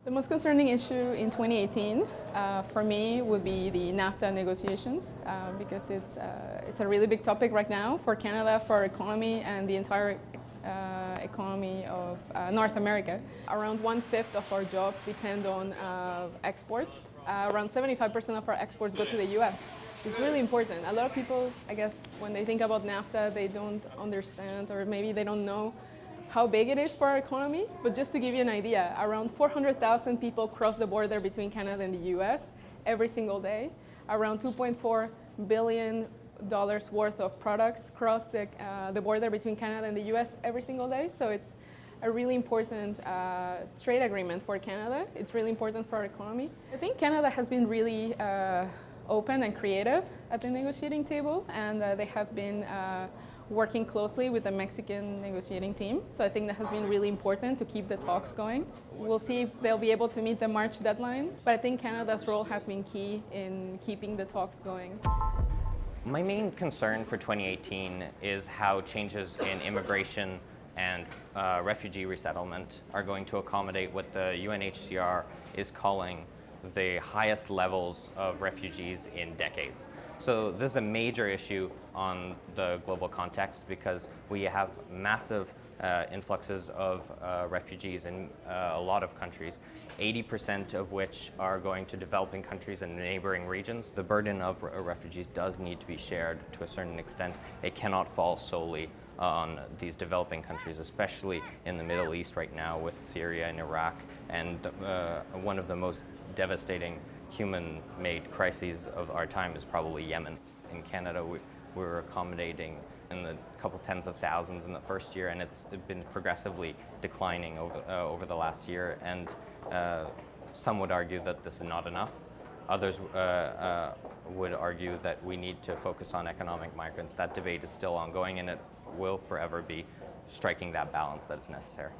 The most concerning issue in 2018 for me would be the NAFTA negotiations because it's a really big topic right now for Canada, for our economy, and the entire economy of North America. Around 1/5 of our jobs depend on exports. Around 75% of our exports go to the US. It's really important. A lot of people, I guess, when they think about NAFTA, they don't understand, or maybe they don't know how big it is for our economy. But just to give you an idea, around 400,000 people cross the border between Canada and the US every single day. Around $2.4 billion worth of products cross the border between Canada and the US every single day. So it's a really important trade agreement for Canada. It's really important for our economy. I think Canada has been really open and creative at the negotiating table, and they have been working closely with the Mexican negotiating team. So I think that has been really important to keep the talks going. We'll see if they'll be able to meet the March deadline, but I think Canada's role has been key in keeping the talks going. My main concern for 2018 is how changes in immigration and refugee resettlement are going to accommodate what the UNHCR is calling the highest levels of refugees in decades. So this is a major issue on the global context because we have massive influxes of refugees in a lot of countries, 80% of which are going to developing countries and neighboring regions. The burden of refugees does need to be shared to a certain extent. It cannot fall solely on these developing countries, especially in the Middle East right now with Syria and Iraq, and one of the most devastating human-made crises of our time is probably Yemen. In Canada, we're accommodating in the couple tens of thousands in the first year, and it's been progressively declining over the last year, and some would argue that this is not enough. Others would argue that we need to focus on economic migrants. That debate is still ongoing, and it will forever be striking that balance that is necessary.